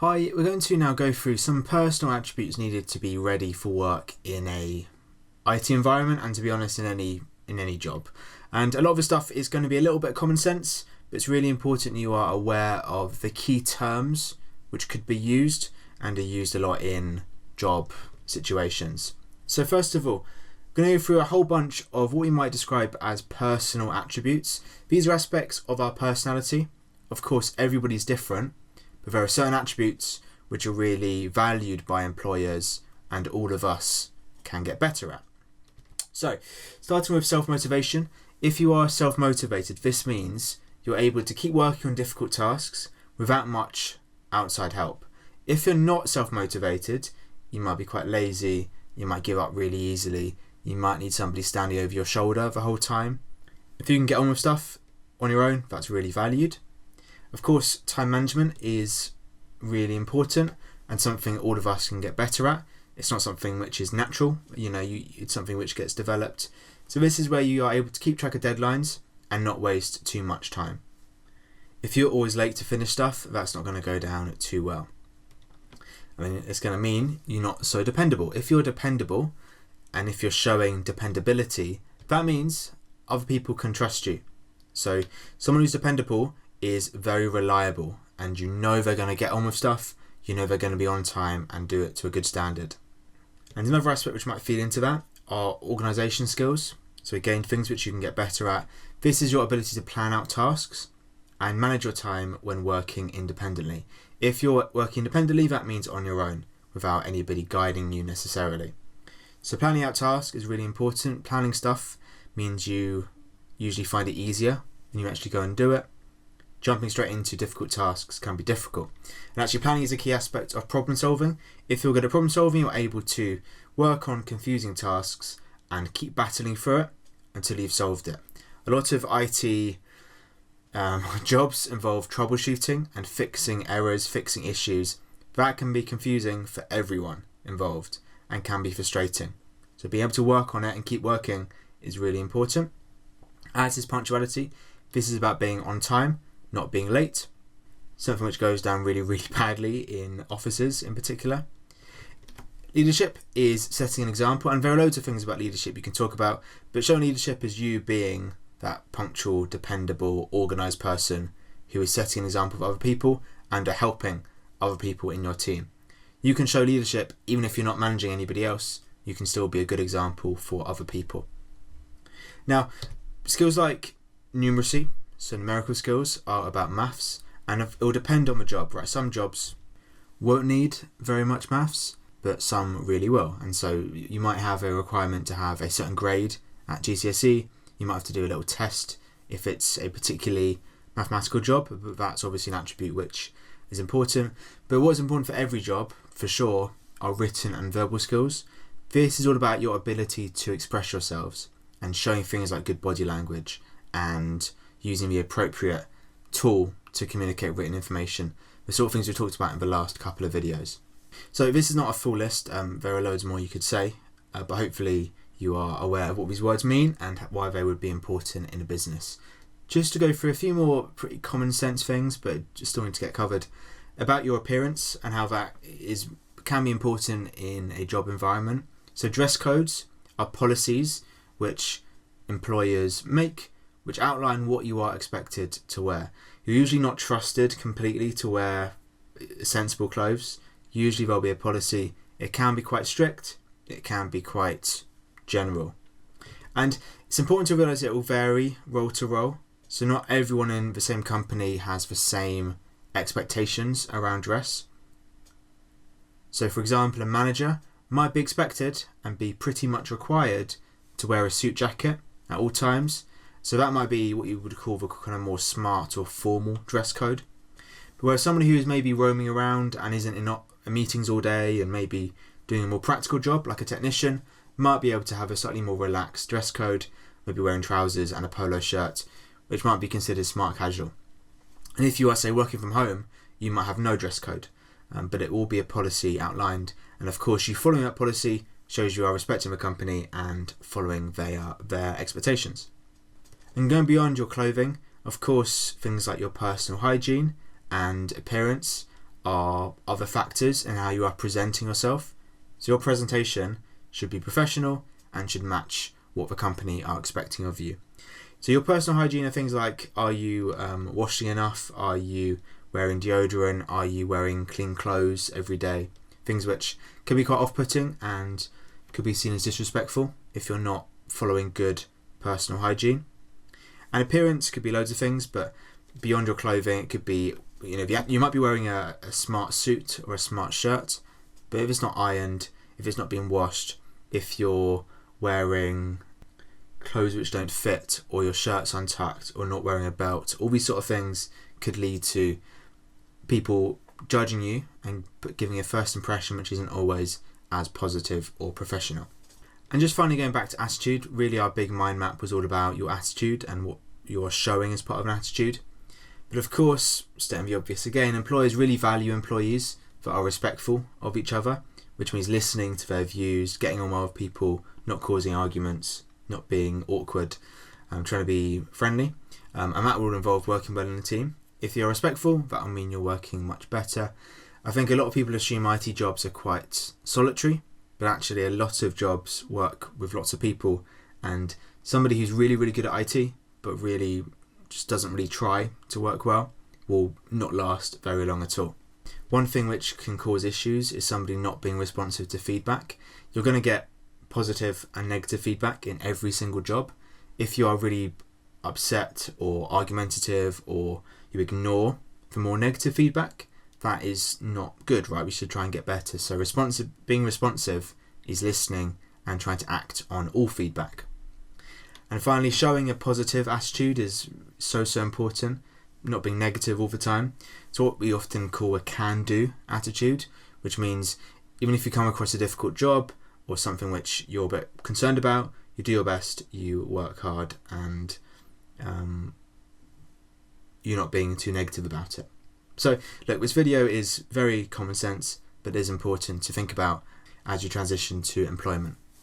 Hi, we're going to now go through some personal attributes needed to be ready for work in a IT environment and, to be honest, in any job. And a lot of the stuff is going to be a little bit common sense, but it's really important you are aware of the key terms which could be used and are used a lot in job situations. So first of all, I'm going to go through a whole bunch of what we might describe as personal attributes. These are aspects of our personality. Of course, everybody's different, but there are certain attributes which are really valued by employers and all of us can get better at. So, starting with self-motivation. If you are self-motivated, this means you're able to keep working on difficult tasks without much outside help. If you're not self-motivated, you might be quite lazy, you might give up really easily, you might need somebody standing over your shoulder the whole time. If you can get on with stuff on your own, that's really valued. Of course, time management is really important and something all of us can get better at. It's not something which is natural, it's something which gets developed. So this is where you are able to keep track of deadlines and not waste too much time. If you're always late to finish stuff, that's not going to go down too well. It's going to mean you're not so dependable. If you're dependable and if you're showing dependability, that means other people can trust you. So someone who's dependable is very reliable and you know they're going to get on with stuff, you know they're going to be on time and do it to a good standard. And another aspect which might feed into that are organisation skills. So again, things which you can get better at. This is your ability to plan out tasks and manage your time when working independently. If you're working independently, that means on your own without anybody guiding you necessarily. So planning out tasks is really important. Planning stuff means you usually find it easier when you actually go and do it. Jumping straight into difficult tasks can be difficult. And actually planning is a key aspect of problem solving. If you're good at problem solving, you're able to work on confusing tasks and keep battling through it until you've solved it. A lot of IT jobs involve troubleshooting and fixing errors, fixing issues. That can be confusing for everyone involved and can be frustrating. So being able to work on it and keep working is really important. As is punctuality. This is about being on time, not being late, something which goes down really, really badly in offices in particular. Leadership is setting an example, and there are loads of things about leadership you can talk about, but showing leadership is you being that punctual, dependable, organised person who is setting an example for other people and are helping other people in your team. You can show leadership even if you're not managing anybody else, you can still be a good example for other people. Now, skills like numeracy, so numerical skills are about maths, and it will depend on the job, right? Some jobs won't need very much maths, but some really will. And so you might have a requirement to have a certain grade at GCSE. You might have to do a little test if it's a particularly mathematical job, but that's obviously an attribute which is important. But what's important for every job, for sure, are written and verbal skills. This is all about your ability to express yourselves and showing things like good body language and using the appropriate tool to communicate written information, the sort of things we talked about in the last couple of videos. So this is not a full list, there are loads more you could say, but hopefully you are aware of what these words mean and why they would be important in a business. Just to go through a few more pretty common sense things, but just still need to get covered, about your appearance and how that can be important in a job environment. So dress codes are policies which employers make, which outline what you are expected to wear. You're usually not trusted completely to wear sensible clothes. Usually there'll be a policy. It can be quite strict, it can be quite general. And it's important to realise it will vary role to role. So not everyone in the same company has the same expectations around dress. So for example, a manager might be expected and be pretty much required to wear a suit jacket at all times. So that might be what you would call the kind of more smart or formal dress code. But whereas someone who is maybe roaming around and isn't in meetings all day and maybe doing a more practical job like a technician might be able to have a slightly more relaxed dress code, maybe wearing trousers and a polo shirt, which might be considered smart casual. And if you are, say, working from home, you might have no dress code, but it will be a policy outlined. And of course, you following that policy shows you are respecting the company and following their expectations. And going beyond your clothing, of course, things like your personal hygiene and appearance are other factors in how you are presenting yourself. So your presentation should be professional and should match what the company are expecting of you. So your personal hygiene are things like, are you washing enough? Are you wearing deodorant? Are you wearing clean clothes every day? Things which can be quite off-putting and could be seen as disrespectful if you're not following good personal hygiene. And appearance could be loads of things, but beyond your clothing, it could be, you might be wearing a smart suit or a smart shirt, but if it's not ironed, if it's not being washed, if you're wearing clothes which don't fit, or your shirt's untucked, or not wearing a belt, all these sort of things could lead to people judging you and giving a first impression which isn't always as positive or professional. And just finally going back to attitude, really our big mind map was all about your attitude and what you're showing as part of an attitude. But of course, stating the obvious again, employers really value employees that are respectful of each other, which means listening to their views, getting on well with people, not causing arguments, not being awkward, trying to be friendly, and that will involve working well in a team. If you're respectful, that will mean you're working much better. I think a lot of people assume IT jobs are quite solitary, but actually a lot of jobs work with lots of people, and somebody who's really, really good at IT, but really just doesn't really try to work well, will not last very long at all. One thing which can cause issues is somebody not being responsive to feedback. You're going to get positive and negative feedback in every single job. If you are really upset or argumentative, or you ignore the more negative feedback, that is not good, right? We should try and get better. So being responsive is listening and trying to act on all feedback. And finally, showing a positive attitude is so important, not being negative all the time. It's what we often call a can-do attitude, which means even if you come across a difficult job or something which you're a bit concerned about, you do your best, you work hard, and you're not being too negative about it. So look, this video is very common sense, but it is important to think about as you transition to employment.